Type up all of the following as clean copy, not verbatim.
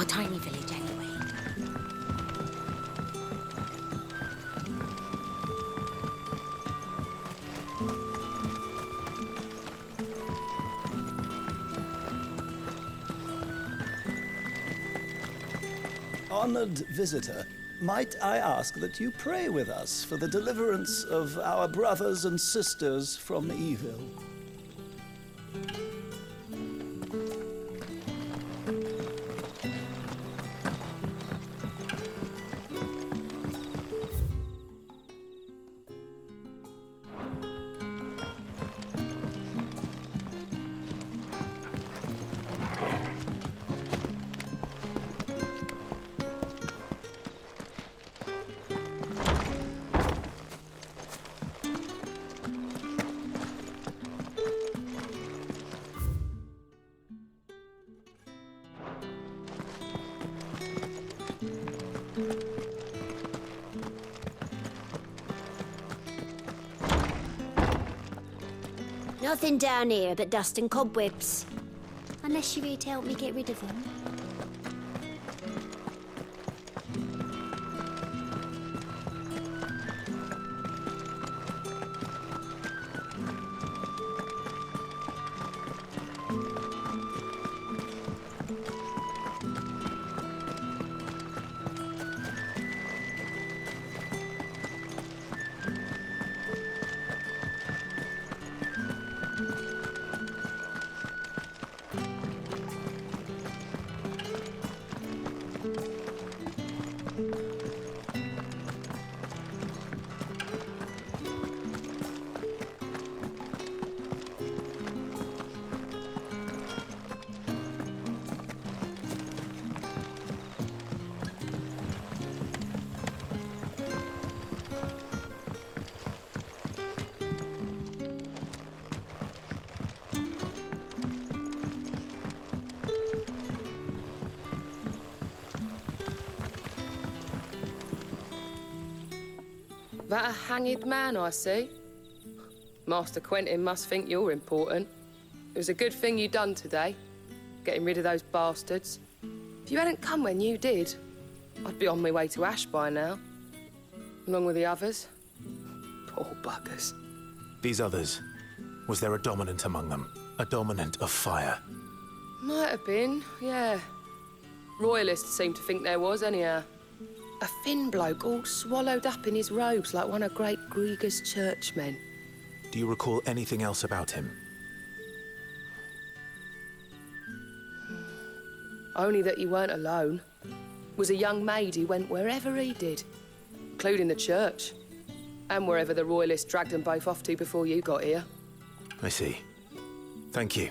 our tiny village anyway. Honored visitor, might I ask that you pray with us for the deliverance of our brothers and sisters from evil? Nothing down here but dust and cobwebs. Unless you're here to help me get rid of them. That a hanged man I see? Master Quentin must think you're important. It was a good thing you done today, getting rid of those bastards. If you hadn't come when you did, I'd be on my way to Ash by now, along with the others. Poor buggers. These others, was there a dominant among them? A dominant of fire? Might have been, yeah. Royalists seem to think there was, anyhow. A thin bloke all swallowed up in his robes like one of Great Grieger's churchmen. Do you recall anything else about him? Only that he weren't alone. Was a young maid who went wherever he did, including the church, and wherever the Royalists dragged them both off to before you got here. I see. Thank you.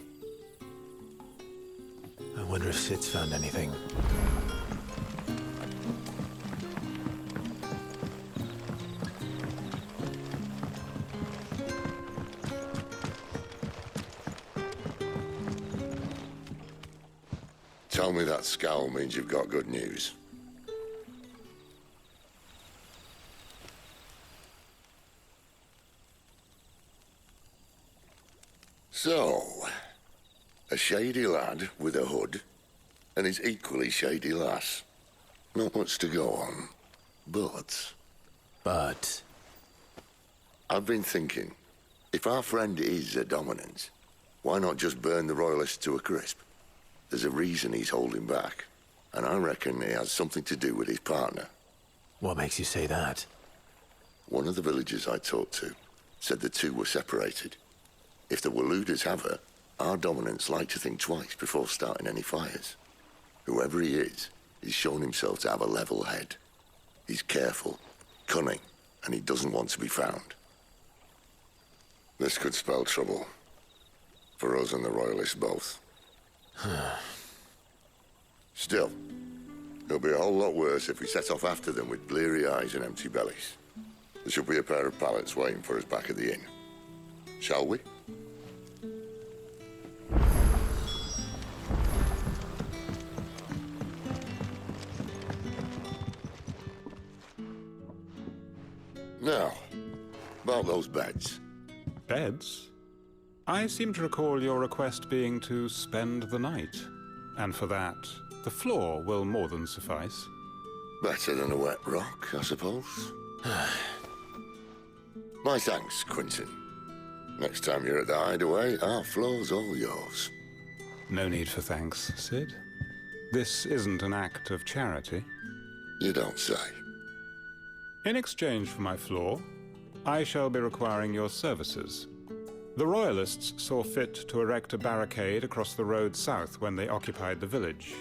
I wonder if Sid's found anything. Tell me that scowl means you've got good news. So, a shady lad with a hood, and his equally shady lass. Not much to go on, but... I've been thinking, if our friend is a dominant, why not just burn the Royalists to a crisp? There's a reason he's holding back, and I reckon he has something to do with his partner. What makes you say that? One of the villagers I talked to said the two were separated. If the Waluders have her, our dominants like to think twice before starting any fires. Whoever he is, he's shown himself to have a level head. He's careful, cunning, and he doesn't want to be found. This could spell trouble. For us and the Royalists both. Still, it'll be a whole lot worse if we set off after them with bleary eyes and empty bellies. There should be a pair of pallets waiting for us back at the inn. Shall we? Now, about those beds. Beds? I seem to recall your request being to spend the night. And for that, The floor will more than suffice. Better than a wet rock, I suppose. My thanks, Quentin. Next time you're at the hideaway, our floor's all yours. No need for thanks, Sid. This isn't an act of charity. You don't say. In exchange for my floor, I shall be requiring your services. The Royalists saw fit to erect a barricade across the road south when they occupied the village,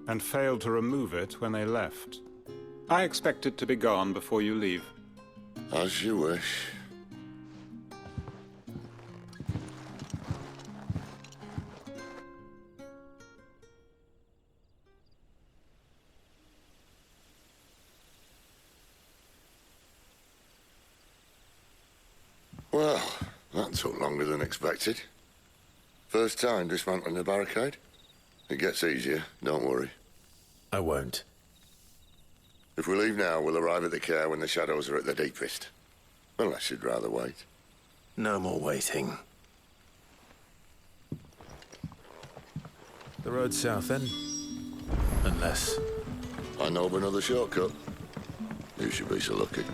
and failed to remove it when they left. I expect it to be gone before you leave. As you wish. Well, that took longer than expected. First time dismantling the barricade? It gets easier, don't worry. I won't. If we leave now, we'll arrive at the care when the shadows are at their deepest. Unless you'd rather wait. No more waiting. The road south, then? Unless... I know of another shortcut. You should be so lucky.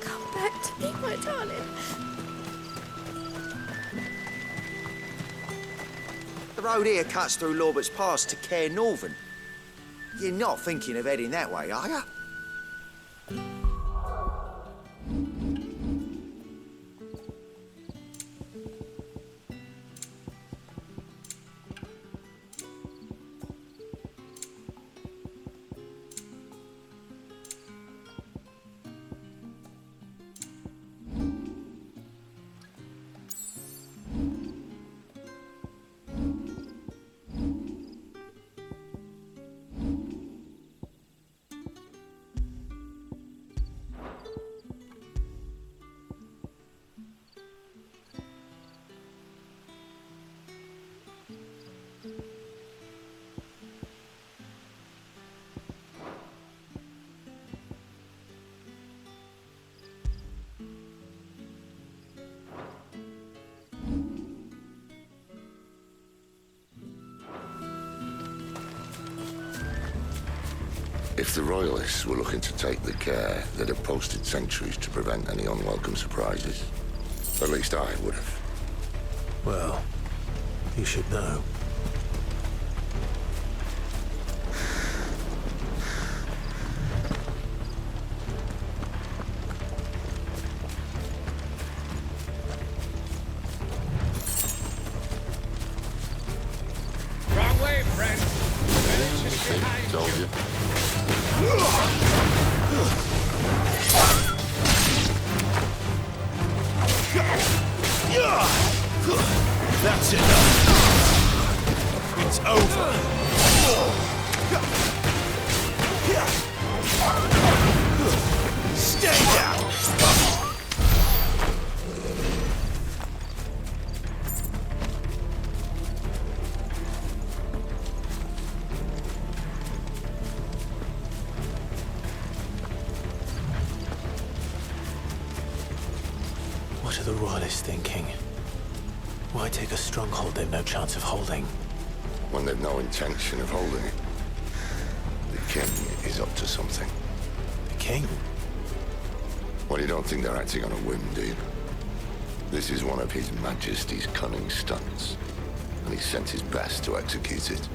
Come back to me, my darling. The road here cuts through Lorbert's Pass to Care Northern. You're not thinking of heading that way, are you? If the Royalists were looking to take the care, they'd have posted sentries to prevent any unwelcome surprises. At least I would have. Well, you should know. Wrong way, friend. Village is behind Told you. you. That's enough! It's over! Stay down! What are the Royalists thinking? Why take a stronghold they've no chance of holding? When they've no intention of holding it. The king is up to something. The king? Well, you don't think they're acting on a whim, do you? This is one of His Majesty's cunning stunts, and he's sent his best to execute it.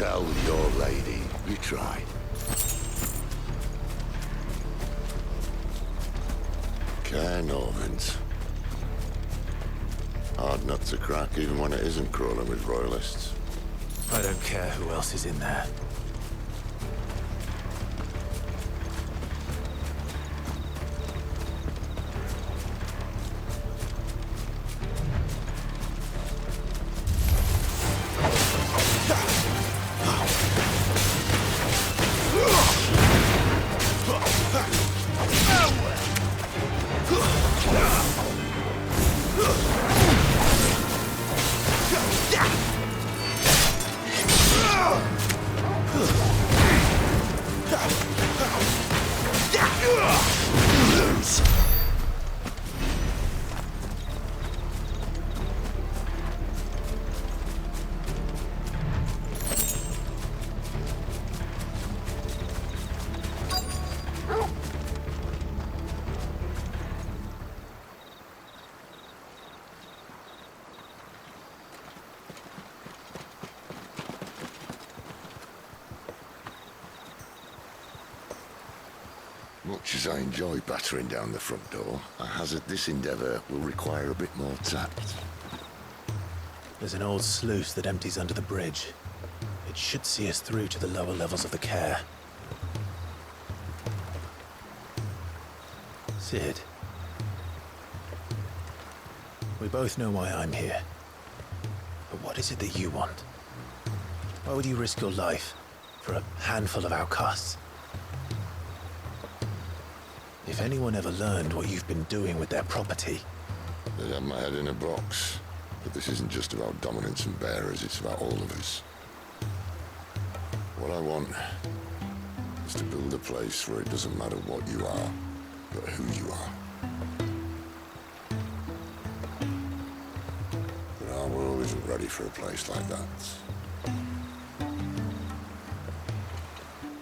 Tell your lady you tried. Care Norvins. Hard nut to crack, even when it isn't crawling with royalists. I don't care who else is in there. Much as I enjoy battering down the front door, I hazard this endeavour will require a bit more tact. There's an old sluice that empties under the bridge. It should see us through to the lower levels of the care. Sid. We both know why I'm here. But what is it that you want? Why would you risk your life for a handful of outcasts? If anyone ever learned what you've been doing with their property... They'd have my head in a box. But this isn't just about dominance and bearers, it's about all of us. What I want is to build a place where it doesn't matter what you are, but who you are. But our world isn't ready for a place like that.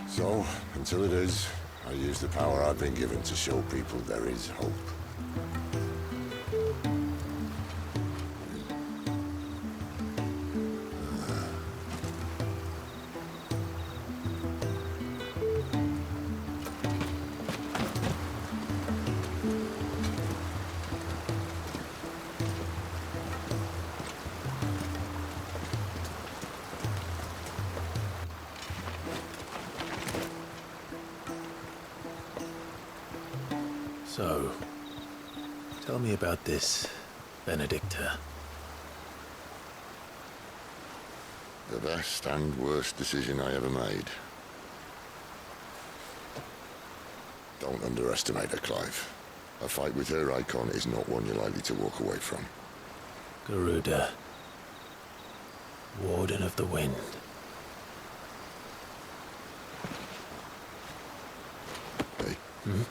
So, until it is, I use the power I've been given to show people there is hope. So, tell me about this Benedicta. The best and worst decision I ever made. Don't underestimate her, Clive. A fight with her icon is not one you're likely to walk away from. Garuda. Warden of the Wind. Hey? Hmm?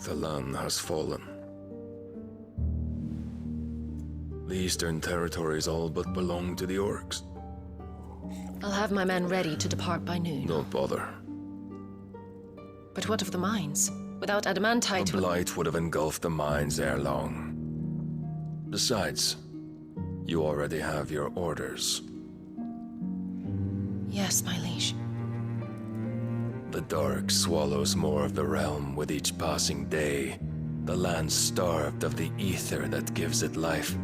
The land has fallen. The Eastern territories all but belong to the orcs. I'll have my men ready to depart by noon. Don't bother. But what of the mines? Without adamantite... The blight would have engulfed the mines ere long. Besides, you already have your orders. Yes, my liege. The dark swallows more of the realm with each passing day, The land starved of the ether that gives it life.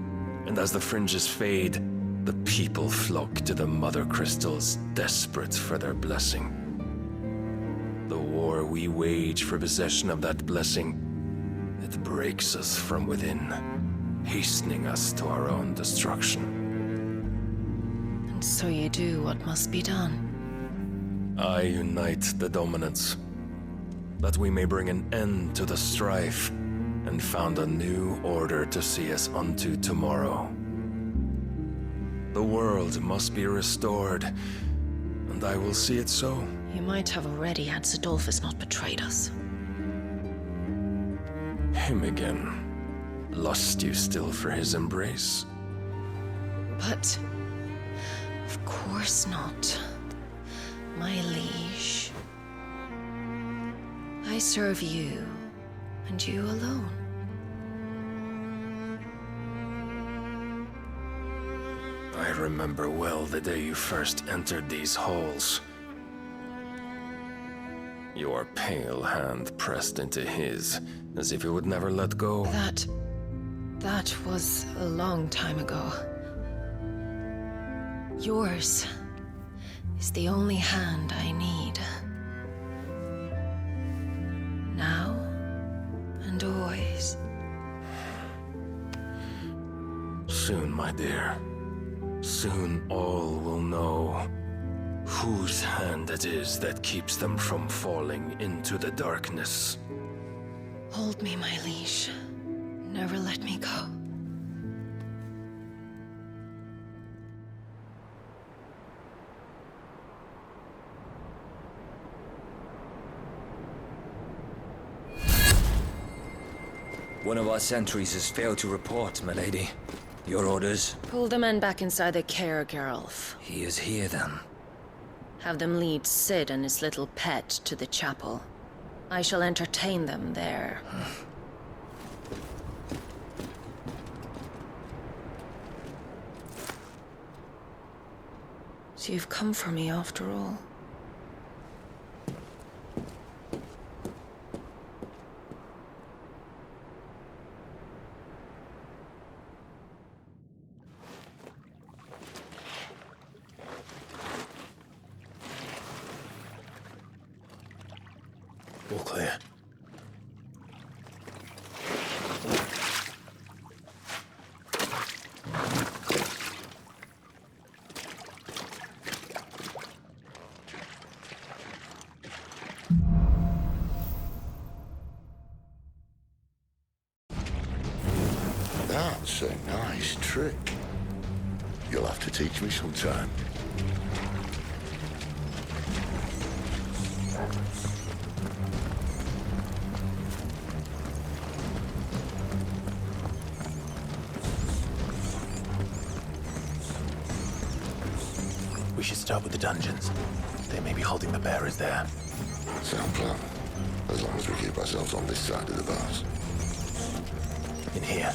And as the fringes fade, the people flock to the mother crystals, desperate for their blessing. The war we wage for possession of that blessing, it breaks us from within, hastening us to our own destruction. And so you do what must be done. I unite the dominants, that we may bring an end to the strife, and found a new order to see us unto tomorrow. The world must be restored, and I will see it so. You might have already had Sidolphus not betrayed us. Him again. Lust you still for his embrace? But... of course not. My liege. I serve you, and you alone. I remember well the day you first entered these halls. Your pale hand pressed into his, as if it would never let go. That was a long time ago. Yours is the only hand I need. Now and always. Soon, my dear. Soon all will know whose hand it is that keeps them from falling into the darkness. Hold me, my liege. Never let me go. One of our sentries has failed to report, my lady. Your orders? Pull the men back inside the care, Geralf. He is here, then. Have them lead Sid and his little pet to the chapel. I shall entertain them there. So you've come for me after all. All clear. That's a nice trick. You'll have to teach me sometime. We should start with the dungeons. They may be holding the bearers there. Sound plan. As long as we keep ourselves on this side of the bars. In here.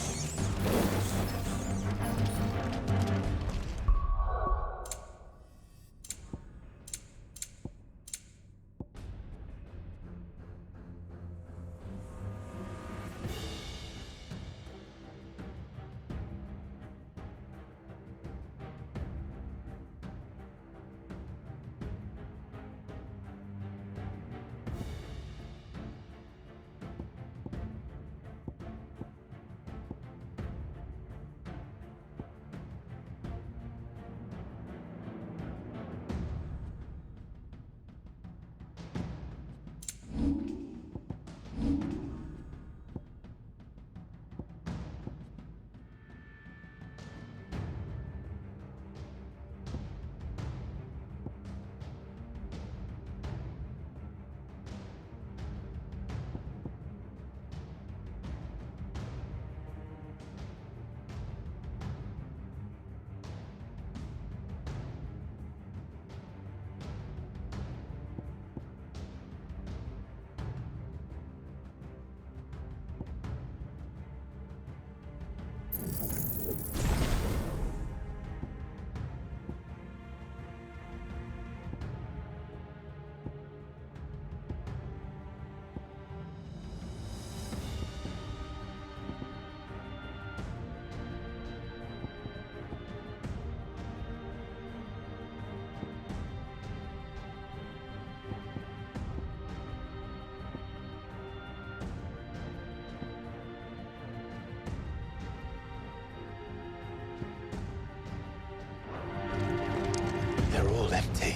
empty.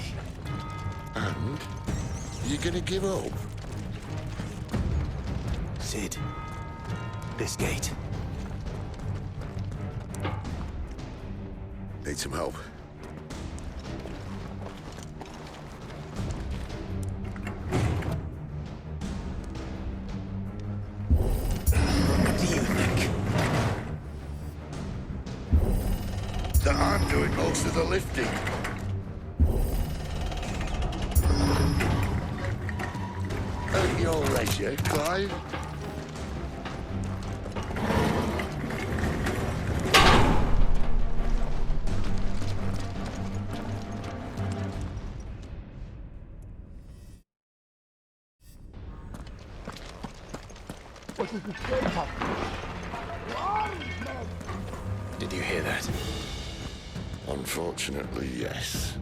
And? You gonna give up? Sid, this gate. Need some help. What do you think? That I'm doing most of the lifting. At your leisure, Clive. Did you hear that? Unfortunately, yes.